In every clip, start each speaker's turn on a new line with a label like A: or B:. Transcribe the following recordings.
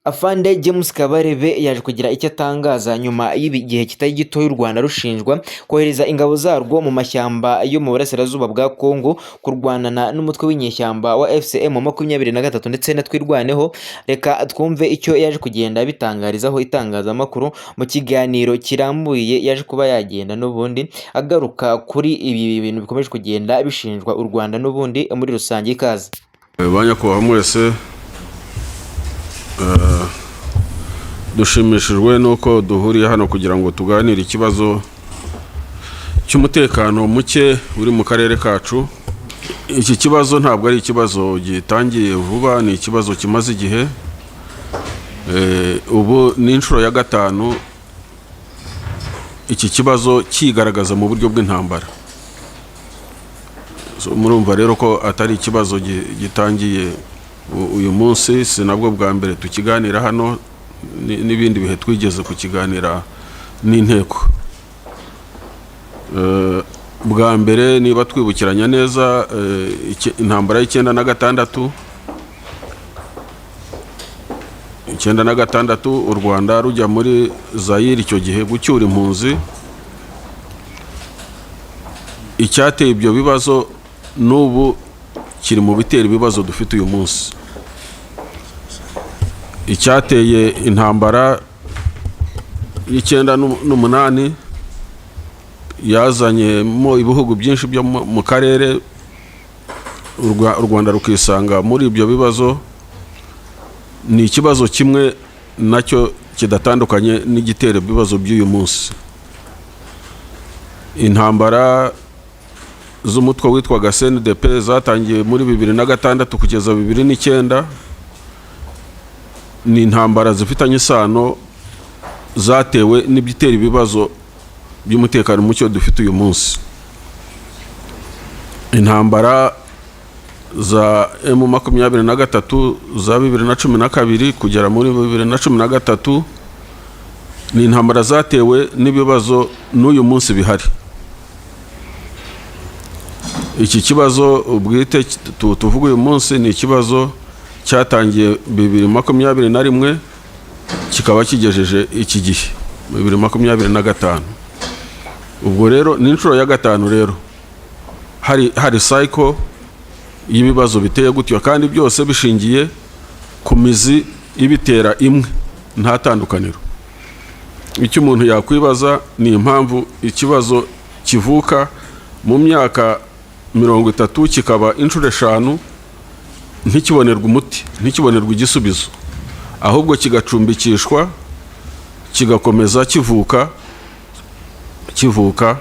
A: Afande James Kabarebe yaje kugira icyo atangaza nyuma y'igihe kitari gito y'u Rwanda rushinjwa kohereza ingabo zarwo mu mashyamba yo mu burasirazuba bwa Kongo kurwanana n'umutwe w'inyeshyamba wa FCM 23 ndetse na twirwaneho. Reka twumve icyo yaje kugenda bitangarizaho itangazamakuru mu kiganiro kirambuye yaje kuba yagenda n'ubundi agaruka kuri ibi bintu bikomeje kugenda bishinjwa u Rwanda n'ubundi muri rusange. Ikaze
B: banyakubahwa mwese, dushimishijwe nuko duhuriye hano kugira ngo tuganire ikibazo cy'umutekano muke uri mu karere kacu. Iki kibazo ntabwo ari ikibazo gitangiye vuba, ni ikibazo kimaze igihe. Ubu ni inshuro ya gatanu iki kibazo kigaragaza mu buryo bw'intambara. Murumva rero ko atari ikibazo gitangiye uyu munsi, si nabwo bwa mbere tukiganira hano, n'ibindi bihe twigeze kukiganira n'inteko. Bwa mbere niba twibukiranya neza, intambara y'96 u Rwanda rujya muri Zaire icyo gihe gucyura impunzi. Icyateye ibyo bibazo n'ubu kiri mu bitera ibibazo dufite uyu munsi. Icyateye intambara y'98 yazanyemo ibihugu byinshi byo mu karere, u Rwanda rukisanga muri ibyo bibazo. Ni ikibazo kimwe nacyo kidatandukanye n'igitera ibibazo by'uyu munsi. Intambara z'umutwe witwaga CNDP zatangiye muri 2006 kugeza 2009. Ni intambara zifitanye isano zatewe n'ibyitera ibibazo by'umutekano mucyo dufite uyu munsi. Intambara za M23 za 2012 kugera muri 2013 ni intambara zatewe n'ibibazo n'uyu munsi bihari. Iki kibazo ubwite tuvuga uyu munsi ni ikibazo cyatangiye 2021 kikaba kigejeje iki gihe 2025. Ubwo rero ni inshuro ya gatanu rero hari cycle y'ibibazo biteye gutyo, kandi byose bishingiye ku mizi ibitera imwe, nta tandukaniro. Icyo umuntu yakwibaza ni impamvu ikibazo kivuka mu myaka 30 kikaba inshuro 5 ntikibonerwa umuti, ntikibonerwa igisubizo, ahubwo kigacumbikishwa kigakomeza kivuka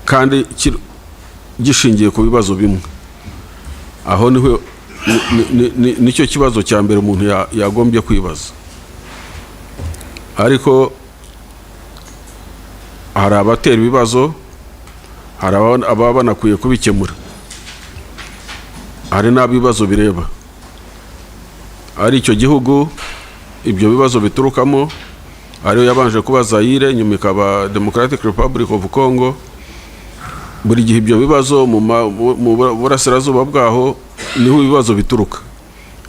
B: kandi gishingiye ku bibazo bimwe. Aho niho nicyo kibazo cya mbere umuntu yagombye kwibaza. Ariko hari abatera ibibazo, hari ababa banakwiye kubikemura, hari n'abibazo bireba. Ari icyo gihugu ibyo bibazo biturukamo, ariyo yabanje kuba Zaire, nyuma ikaba Democratic Republic of Congo. Buri gihe ibyo bibazo mu burasirazuba bwaho niho ibibazo bituruka.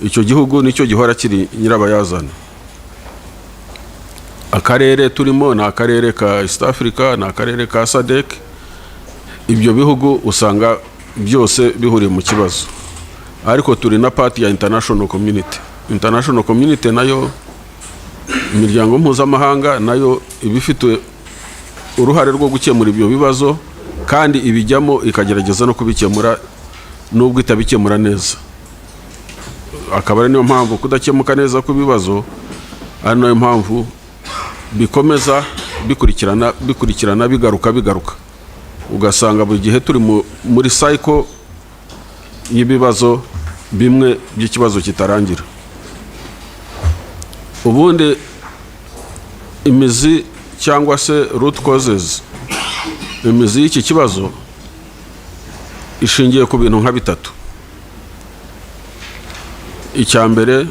B: Icyo gihugu nicyo gihora kiri nyirabayazana. Akarere turimo ni akarere ka East Africa, ni akarere ka SADC. Ibyo bihugu usanga byose bihuriye mu kibazo, ariko turi na part ya international community. International community nayo, imiryango mpuzamahanga nayo ibifite uruhare rwo gukemura ibyo bibazo, kandi ibijyamo ikagerageza no kubikemura nubwo itabikemura neza. Akaba ari niyo mpamvu kudakemuka neza kw'ibibazo ari nayo mpamvu bikomeza bikurikirana bigaruka. Ugasanga buri gihe turi muri cycle y'ibibazo bimwe by'ikibazo kitarangira. Ubundi imizi cyangwa se root causes, imizi y'iki kibazo ishingiye ku bintu nka bitatu. Icya mbere,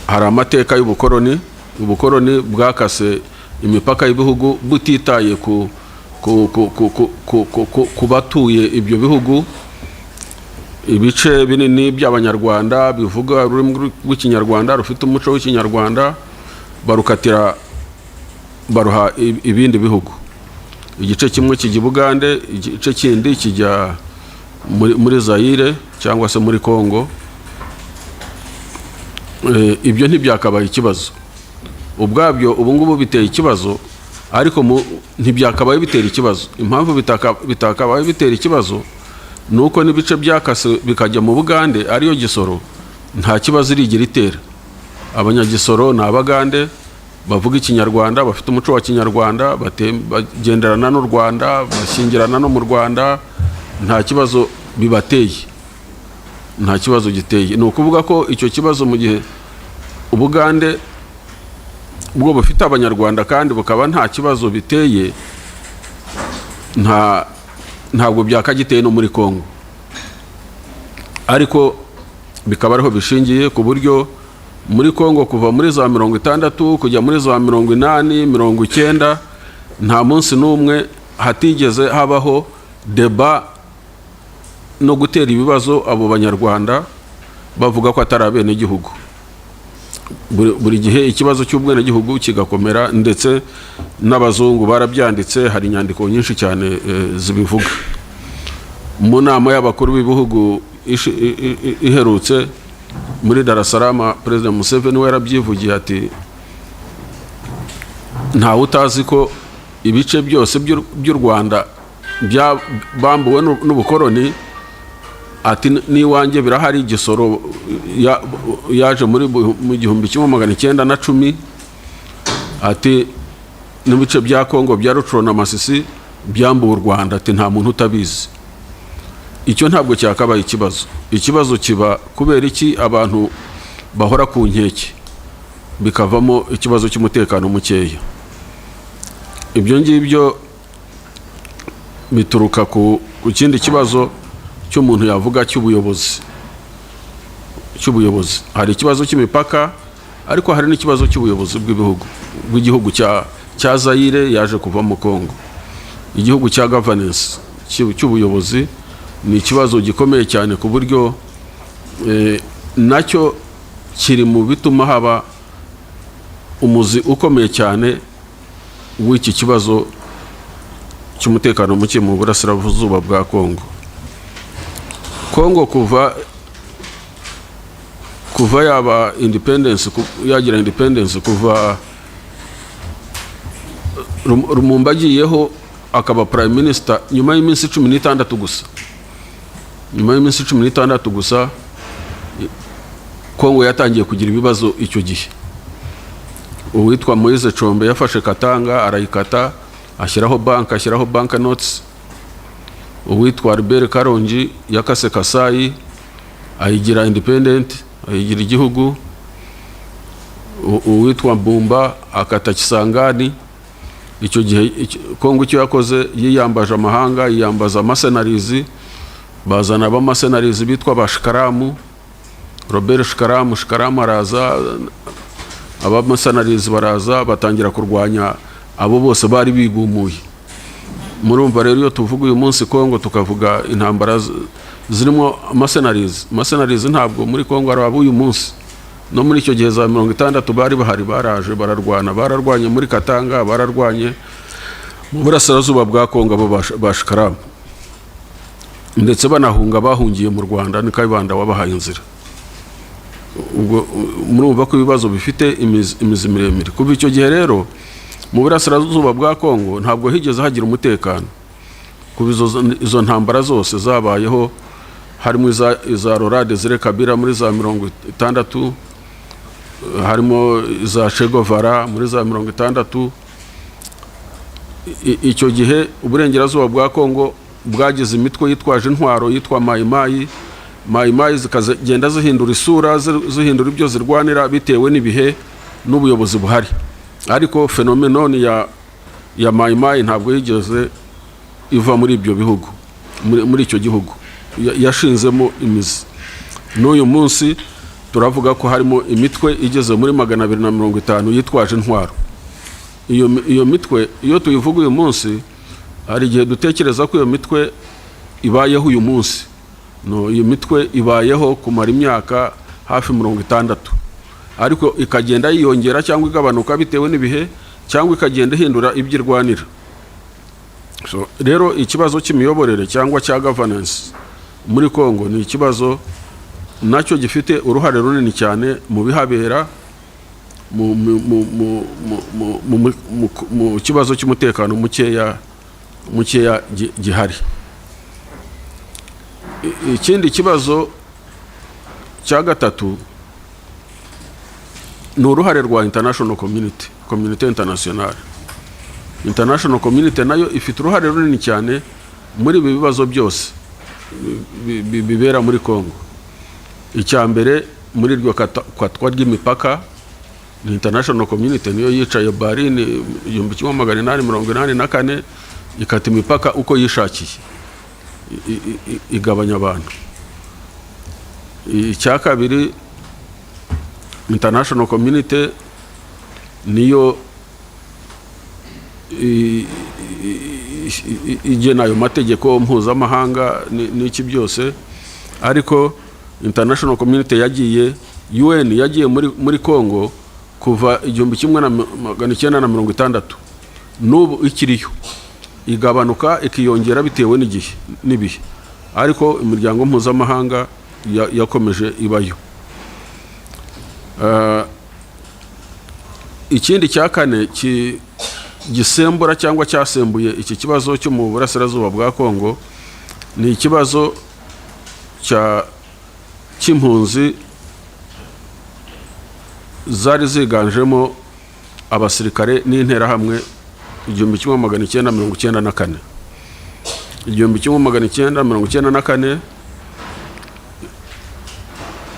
B: hari amateka y'ubukoroni. Ubukoroni bwakase imipaka y'ibihugu butitaye ku batuye ibyo bihugu, ibice binini by'abanyarwanda bivuga ururimi rw'ikinyarwanda rufite umuco w'ikinyarwanda barukatira baruha ibindi bihugu. Igice kimwe kijya Bugande, igice kindi kijya muri Zaire cyangwa se muri Congo. Ibyo ntibyakabaye ikibazo ubwabyo, ubu ngubu biteye ikibazo, ariko ntibyakabaye bitera ikibazo. Impamvu bitakabaye bitera ikibazo nuko n'ibice byakase bikajya mu Bugande ariyo Gisoro, nta kibazo irigira itera. Abanyagisoro ni Abagande bavuga ikinyarwanda, bafite umuco wa kinyarwanda, bagenderana n'u Rwanda, bashyingirana no mu Rwanda, nta kibazo bibateye, nta kibazo giteye. Ni ukuvuga ko icyo kibazo mu gihe Ubugande ubwo bufite abanyarwanda kandi bukaba nta kibazo biteye, ntabwo byakagiteye no muri Congo. Ariko bikaba ariho bishingiye ku buryo muri Congo kuva muri za 60 kujya muri za 80 90 nta munsi n'umwe hatigeze habaho deba no gutera ibibazo abo banyarwanda bavuga ko atari abene gihugu. Buri gihe ikibazo cy'ubwene gihugu kigakomera, ndetse n'abazungu barabyanditse, hari inyandiko nyinshi cyane zibivuga. Mu nama y'abakuru b'ibihugu iherutse muri Dar es Salaam, President Museveni we yarabyivugiye ati ntawe utazi ko ibice byose by'u Rwanda bambuwe n'ubukoroni, ati n'iwanjye birahari. Gisoro yaje mu 1910, ati n'ibice bya Congo bya Rutshuru na Masisi byambuwe u Rwanda, ati nta muntu utabizi. Icyo ntabwo cyakabaye ikibazo. Ikibazo kiba kubera iki abantu bahora ku nkeke bikavamo ikibazo cy'umutekano mukeya. Ibyo ngibyo bituruka ku kindi kibazo cy'umuntu yavuga cy'ubuyobozi. Hari ikibazo cy'imipaka, ariko hari n'ikibazo cy'ubuyobozi bw'igihugu cya Zaire yaje kuva mu Congo. Igihugu cya governance cy'ubuyobozi ni ikibazo gikomeye cyane, ku buryo nacyo kiri mu bituma haba umuzi ukomeye cyane w'iki kibazo cy'umutekano muke mu burasirazuba bwa Congo. Congo kuva yaba independence, yagira independence, kuva Lumumba agiyeho akaba prime minister, nyuma y'iminsi 16 gusa, nyuma y'iminsi 16 gusa Congo yatangiye kugira ibibazo. Icyo gihe uwitwa Moise Chombe yafashe Katanga, arayikata, ashyiraho bank notes. Uwitwa Albert Karongi yakase Kasai, ayigira independent, ayigira igihugu. Uwitwa Mbumba akata Kisangani. Icyo gihe Congo icyo yakoze, yiyambaje amahanga, yiyambaza amasenarizi, bazana abamasenarizi bitwa Bashikaramu, Robert Shikaramu araza, abamasenarizi baraza batangira kurwanya abo bose bari bigumuye. Murumva rero iyo tuvuga uyu munsi Congo tukavuga intambara zirimo amasenarizi ntabwo muri Congo ari uyu munsi. No muri icyo gihe za 60 bari bahari, baraje bararwanye muri Katanga, bararwanye mu burasirazuba bwa Congo abo Bashikaramu, ndetse banahunga bahungiye mu Rwanda, ni Kayibanda wabahaye inzira. Ubwo murumva ko ibibazo bifite imizi miremire. Kuva icyo gihe rero mu burasirazuba bwa Congo ntabwo higeze hagira umutekano. Kuva izo ntambara zose zabayeho, harimo iza Laurent Desire Kabila muri za 60, harimo iza Che Guevara muri za 60. Icyo gihe uburengerazuba bwa Congo bwagize imitwe yitwaje intwaro yitwa Mayimayi zikagenda zihindura isura, zihindura ibyo zirwanira bitewe n'ibihe n'ubuyobozi buhari. Ariko fenomenoni ya Mayimayi ntabwo yigeze iva muri ibyo bihugu, muri icyo gihugu yashinzemo imizi. N'uyu munsi turavuga ko harimo imitwe igeze muri 250 yitwaje intwaro. Iyo mitwe iyo tuyivuga uyu munsi, hari igihe dutekereza ko iyo mitwe ibayeho uyu munsi, no iyi mitwe ibayeho kumara imyaka hafi 60, ariko ikagenda yiyongera cyangwa igabanuka bitewe n'ibihe, cyangwa ikagenda ihindura ibyirwanira. So rero ikibazo cy'imiyoborere cyangwa cya governance muri Kongo ni ikibazo nacyo gifite uruhare runini cyane mu bihabera, mu kibazo cy'umutekano mukeya gihari. Ikindi kibazo cya gatatu ni uruhare rwa international community international. International community nayo ifite uruhare runini cyane muri ibi bibazo byose bibera muri Kongo. Icyambere muri iryo kwatwa ry'imipaka, ni international community niyo yicaye Berlin 1884 ikata imipaka uko yishakiye, igabanya abantu. Icya kabiri, international community niyo igena ayo mategeko mpuzamahanga n'iki byose, ariko international community yagiye, UN yagiye muri Kongo kuva 1960 n'ubu ikiriyo, igabanuka ikiyongera bitewe n'ibihe, ariko imiryango mpuzamahanga yakomeje ibayo. Ikindi cya kane gisembura cyangwa cyasembuye iki kibazo cyo mu burasirazuba bwa Kongo ni ikibazo cy'impunzi zari ziganjemo abasirikare n'interahamwe 1994. 1994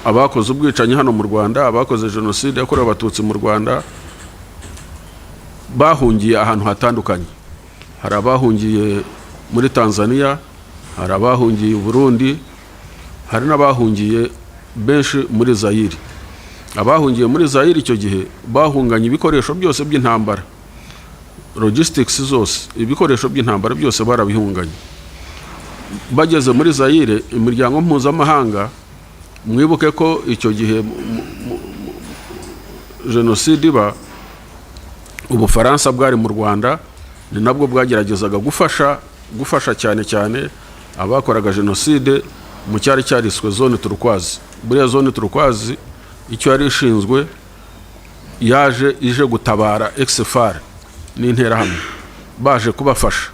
B: abakoze ubwicanyi hano mu Rwanda, abakoze jenoside yakorewe abatutsi mu Rwanda bahungiye ahantu hatandukanye. Hari abahungiye muri Tanzania, hari abahungiye Burundi, hari n'abahungiye benshi muri Zaire. Abahungiye muri Zaire icyo gihe bahunganye ibikoresho byose by'intambara, logistics zose, ibikoresho by'intambara byose barabihunganye. Bageze muri Zaire, imiryango mpuzamahanga, mwibuke ko icyo gihe jenoside iba, Ubufaransa bwari mu Rwanda, ni nabwo bwageragezaga gufasha cyane abakoraga jenoside mu cyari cyariswe zone turquoise. Buriya zone turquoise icyo yari ishinzwe, ije gutabara XFR n'interahamwe, baje kubafasha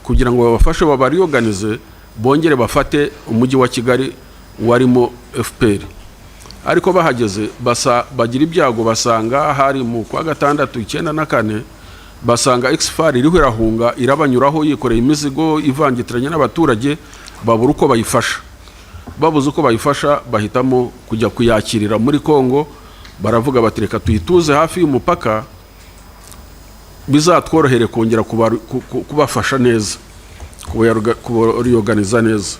B: kugira ngo babafashe babariorganize, bongere bafate umujyi wa Kigali warimo FPR. Ariko bahageze bagira ibyago, basanga hari mu kwa 6/94 basanga XFR iriho irahunga, irabanyuraho yikoreye imizigo ivangitiranye n'abaturage, babura uko bayifasha. Babuze uko bayifasha, bahitamo kujya kuyakirira muri Kongo. Baravuga bati reka tuyituze hafi y'umupaka, bizatworohere kongera kubafasha neza, kubaorganiza neza.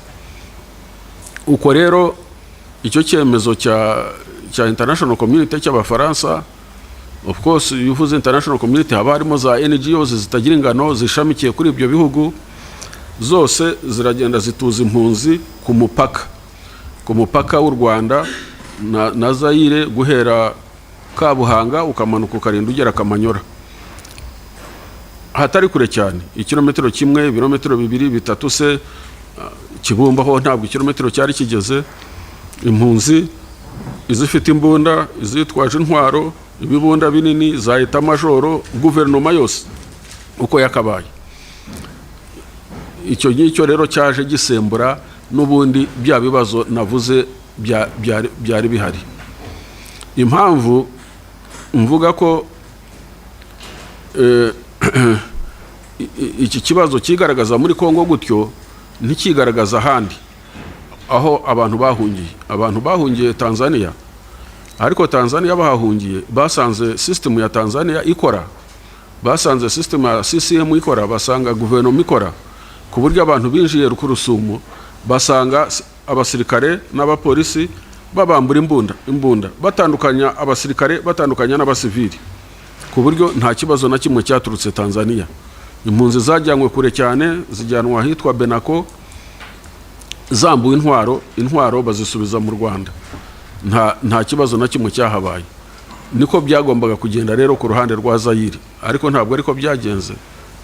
B: Uko rero icyo cyemezo cya international community cy'Abafaransa, of course yuvuze international community haba harimo za NGOs zitagira ingano zishamikiye kuri ibyo bihugu, zose ziragenda zituza impunzi ku mupaka w'u Rwanda na Zaire, guhera Kabuhanga ukamanuka ukarinda ugera Kamanyora, hatari kure cyane, ikilometero kimwe, ibirometero 2, 3 se. Kibumba ho ntabwo ikilometero cyari kigeze. Impunzi izifite imbunda, izitwaje intwaro, ibibunda binini, za eta majoro, guverinoma yose uko yakabaye. Icyo ngicyo rero cyaje gisembura n'ubundi bya bibazo navuze byari bihari. Impamvu mvuga ko iki kibazo kigaragaza muri Kongo gutyo ntikigaragaza ahandi aho abantu bahungiye Tanzania, ariko Tanzania bahahungiye basanze system ya Tanzania ikora, basanze system ya CCM ikora, basanga guverinoma ikora, ku buryo abantu binjiye Rukurusumo basanga abasirikare n'abapolisi babambura imbunda, batandukanya abasirikare, batandukanya n'abasivili, ku buryo nta kibazo na kimwe cyaturutse Tanzania. Impunzi zajyanywe kure cyane, zijyanwa ahitwa Benako, zambuwe intwaro bazisubiza mu Rwanda, nta kibazo na kimwe cyahabaye. Niko byagombaga kugenda rero ku ruhande rwa Zaire, ariko ntabwo ariko byagenze.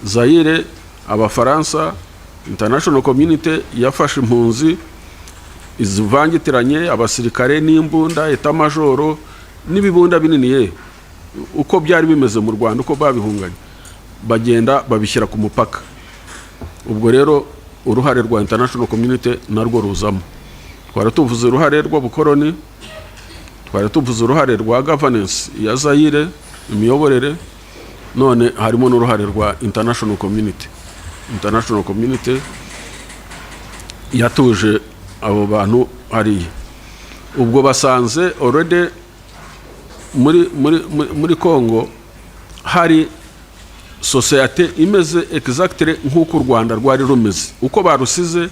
B: Zaire, Abafaransa, international community yafashe impunzi izivangitiranye, abasirikare n'imbunda, etamajoro n'ibibunda binini uko byari bimeze mu Rwanda, uko babihunganye, bagenda babishyira ku mupaka. Ubwo rero uruhare rwa international community narwo ruzamo. Twari tuvuze uruhare rw'ubukoroni, twari tuvuze uruhare rwa governance ya Zaire, imiyoborere, none harimo n'uruhare rwa international community. International community yatuje abo bantu hariya. Ubwo basanze already muri Congo hari societe imeze exactly nk'uko u Rwanda rwari rumeze. Uko barusize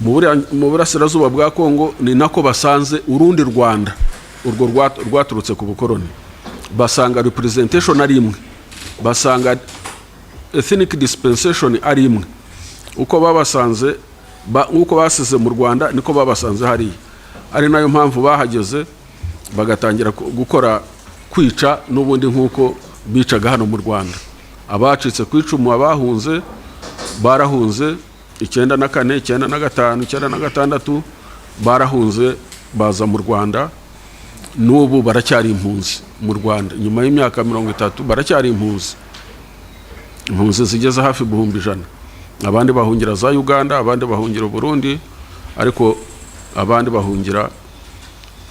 B: mu burasirazuba bwa Congo ni nako basanze urundi Rwanda, urwo rwaturutse ku bukoroni. Basanga representation ari imwe, basanga ethnic dispensation ari imwe. Uko babasanze uko basize mu Rwanda niko babasanze hariya. Ari nayo mpamvu bahageze bagatangira gukora kwica n'ubundi nk'uko bicaga hano mu Rwanda. Abacitse ku icumu, abahunze barahunze 94, 95, 96 barahunze baza mu Rwanda. N'ubu baracyari impunzi mu Rwanda, nyuma y'imyaka 30 baracyari impunzi zigeze hafi 100,000. Abandi bahungira za Uganda, abandi bahungira Burundi, ariko abandi bahungira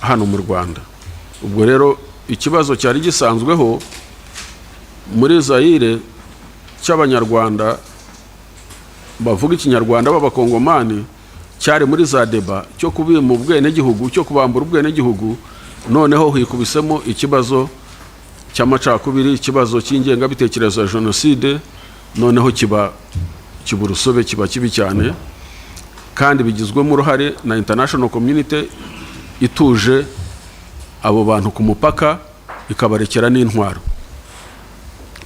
B: hano mu Rwanda. Ubwo rero ikibazo cyari gisanzweho muri Zaire cy'Abanyarwanda bavuga Ikinyarwanda b'Abakongomani, cyari muri za deba cyo kubima ubwenegihugu, cyo kubambura ubwenegihugu. Noneho hikubisemo ikibazo cy'amacakubiri, ikibazo cy'ingengabitekerezo ya jenoside. Noneho kiba urusobe, kiba kibi cyane, kandi bigizwemo uruhare na international community ituje abo bantu ku mupaka, ikabarekera n'intwaro.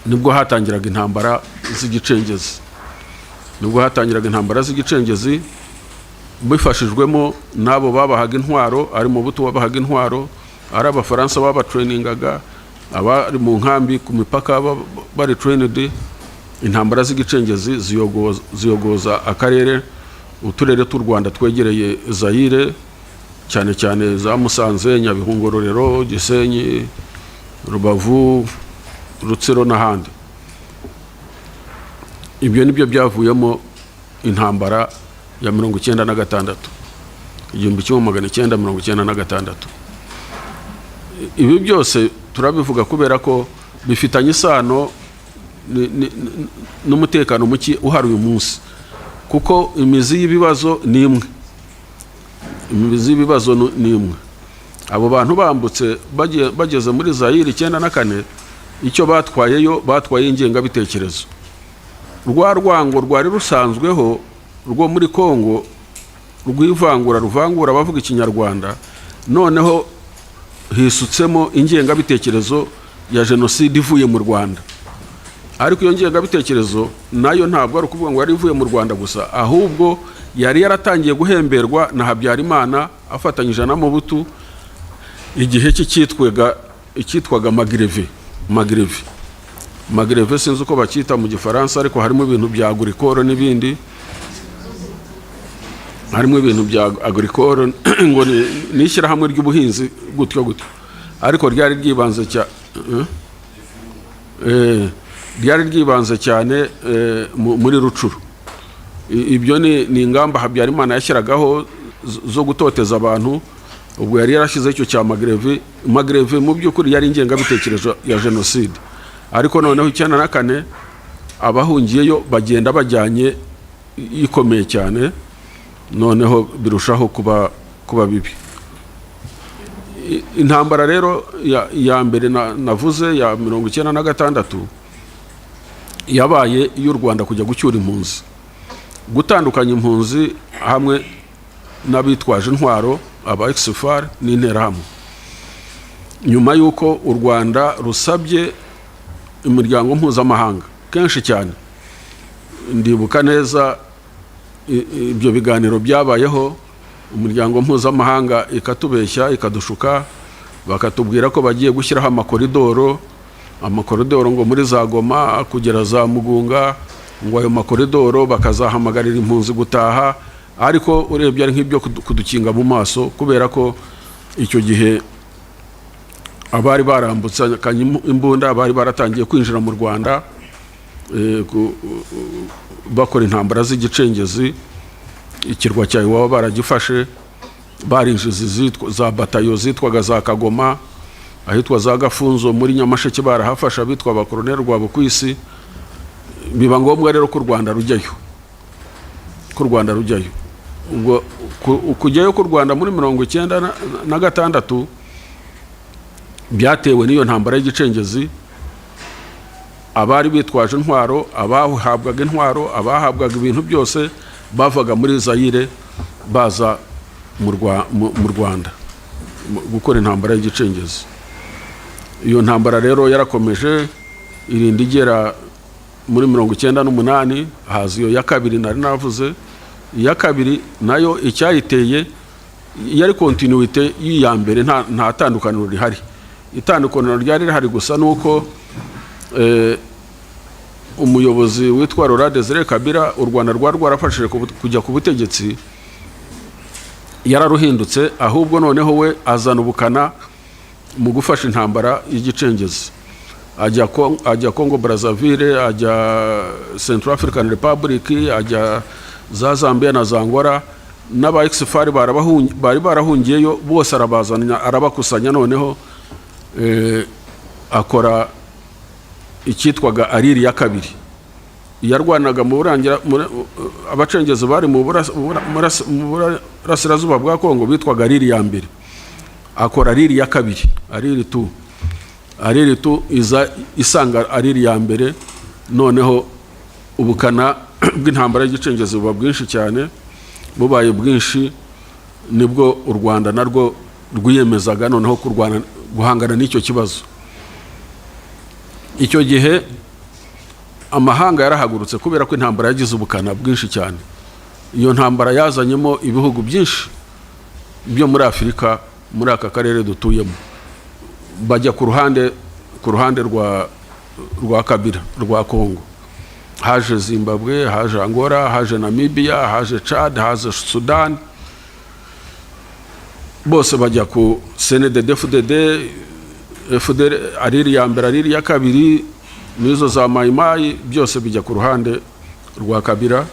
B: Nibwo hatangiraga intambara z'igicengezi, bifashijwemo n'abo babahaga intwaro, ari mu buto wabahaga intwaro, ari Abafaransa babatrainingaga, abari mu nkambi ku mipaka bari trained. Intambara z'igicengezi ziyogoza akarere, uturere t'u Rwanda twegereye Zaire, cyane cyane za Musanze, Nyabihu, Ngororero, Gisenyi, Rubavu, Rutsiro n'ahandi. Ibyo nibyo byavuyemo intambara ya 1996, 1996. Ibi byose turabivuga kubera ko bifitanye isano n'umutekano muke uhari uyu munsi, kuko imizi y'ibibazo ni imwe. Abo bantu bambutse bageze muri Zaire 94, icyo batwaye ingengabitekerezo. Rwa rwango rwari rusanzweho rwo muri Congo ruvangura abavuga Ikinyarwanda, noneho hisutsemo ingengabitekerezo ya jenoside ivuye mu Rwanda. Ariko iyo ngengabitekerezo nayo ntabwo ari ukuvuga ngo yari ivuye mu Rwanda gusa, ahubwo yari yaratangiye guhemberwa na Habyarimana afatanyije na Mobutu igihe cyitwaga Magreve, sinzi uko bakita mu Gifaransa, ariko harimo ibintu bya agricole n'ibindi. Harimo ibintu bya agricole ngo ni ishyirahamwe ry'ubuhinzi gutyo, ariko ryari ryibanze cyane muri Rucuru. Ibyo ni ingamba Habyarimana yashyiragaho zo gutoteza abantu. Ubwo yari yarashyize icyo cya Magreve mu by'ukuri yari ingengabitekerezo ya jenoside. Ariko noneho 94 abahungiyeyo bagenda bajyanye ikomeye cyane, noneho birushaho kuba bibi. Intambara rero ya mbere navuze ya 1996 yabaye y'u Rwanda kujya gucyura impunzi, gutandukanya impunzi hamwe n'abitwaje intwaro, aba exfar n'interahamwe. Nyuma y'uko u Rwanda rusabye imiryango mpuzamahanga kenshi cyane, ndibuka neza ibyo biganiro byabayeho, umuryango mpuzamahanga ikatubeshya ikadushuka, bakatubwira ko bagiye gushyiraho amakoridoro ngo muri za Goma kugera za Mugunga, ngo ayo makoridoro bakazahamagarira impunzi gutaha, ariko urebye ari nk'ibyo kudukinga mu maso, kubera ko icyo gihe abari barambutse imbunda, abari baratangiye kwinjira mu Rwanda bakora intambara z'igicengezi, ikirwa cya Iwawa baragifashe, barinjiza za batayo zitwaga za Kagoma, ahitwa za Gafunzo muri Nyamasheke barahafasha abitwa abakoroneri Rwabukwisi. Biba ngombwa rero ko u Rwanda rujyayo, ubwo kujyayo ku Rwanda muri 1996 byatewe n'iyo ntambara y'igicengezi. Abari bitwaje intwaro, abahabwaga intwaro, abahabwaga ibintu byose bavaga muri Zaire baza mu Rwanda gukora intambara y'igicengezi. Iyo ntambara rero yarakomeje irinda igera muri 1998, haza iyo ya kabiri nari navuze. Iya kabiri nayo icyayiteye yari continuité y'iya mbere, nta tandukaniro rihari. Itandukaniro ryari rihari gusa nuko umuyobozi witwa Laurent Désiré Kabila, u Rwanda rwarafashije kujya ku butegetsi, yararuhindutse, ahubwo noneho we azana ubukana mu gufasha intambara y'igicengezi. Ajya Congo Brazzaville, ajya Central African Republic, ajya za Zambia na za Angola, n'aba ex-FARC bari barahungiyeyo bose arabazanya, arabakusanya, noneho akora icyitwaga Ariri ya kabiri. Yarwanaga mu burangira, abacengezi bari mu burasirazuba bwa Kongo bitwaga Ariri ya mbere, akora Ariri ya kabiri, Ariri tu iza isanga Ariri ya mbere. Noneho ubukana bw'intambara y'igicengezi buba bwinshi cyane, bubaye bwinshi nibwo u Rwanda narwo rwiyemezaga noneho guhangana n'icyo kibazo. Icyo gihe amahanga yarahagurutse kubera ko intambara yagize ubukana bwinshi cyane. Iyo ntambara yazanyemo ibihugu byinshi byo muri Afurika, muri aka karere dutuyemo, bajya ku ruhande rwa Kabila, rwa Kongo. Haje Zimbabwe, haje Angola, haje Namibia, haje Chad, haje Sudan, bose bajya ku CNDD-FDD, Ariri ya mbere, Ariri ya kabiri, n'izo za Mayimayi, byose bijya ku ruhande rwa Kabila,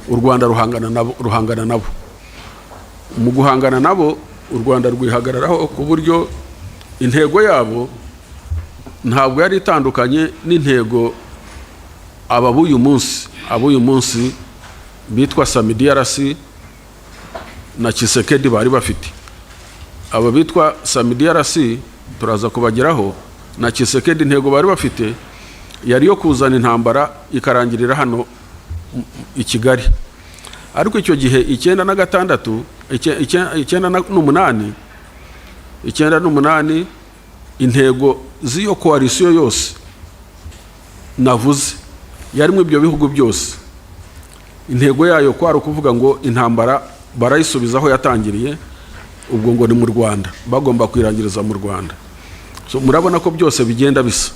B: u Rwanda ruhangana nabo. Mu guhangana nabo, u Rwanda rwihagararaho ku buryo intego yabo ntabwo yari itandukanye n'intego ab'uyu munsi bitwa Sami DRC na Tshisekedi bari bafite. Aba bitwa Sami DRC turaza kubageraho, na Tshisekedi intego bari bafite yari yo kuzana intambara ikarangirira hano i Kigali. Ariko icyo gihe 1998 intego z'iyo koalisiyo yose navuze yarimo ibyo bihugu byose, intego yayo kwari ukuvuga ngo intambara barayisubizaho yatangiriye, ubwo ngo ni mu Rwanda, bagomba kwirangiriza mu Rwanda. So murabona ko byose bigenda bisa,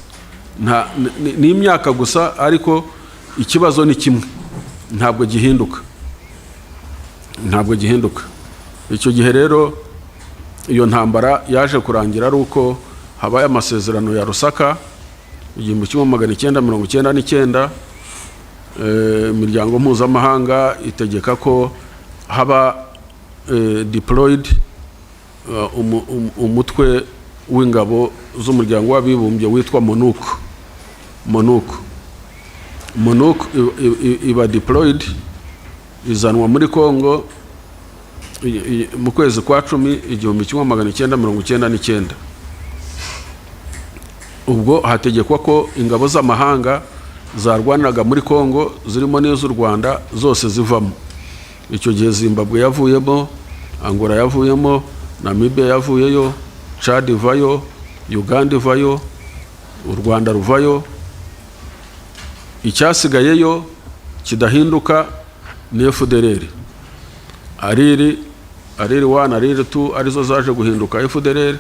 B: ni imyaka gusa, ariko ikibazo ni kimwe, ntabwo gihinduka. Icyo gihe rero iyo ntambara yaje kurangira ari uko habaye amasezerano ya Rusaka 1999. Imiryango mpuzamahanga itegeka ko haba deployed umutwe w'ingabo z'umuryango w'abibumbye witwa MONUC iba deployed, izanwa muri Kongo mu kwezi kwa 10 1999. Ubwo hategekwa ko ingabo z'amahanga zarwanaga muri Kongo zirimo n'iz'u Rwanda zose zivamo. Icyo gihe Zimbabwe yavuyemo, Angola yavuyemo, Namibia yavuyeyo, Chad ivayo, Uganda ivayo, u Rwanda ruvayo, icyasigayeyo kidahinduka ni FDLR. Ariri 1 ariri 2 arizo zaje guhinduka FDLR.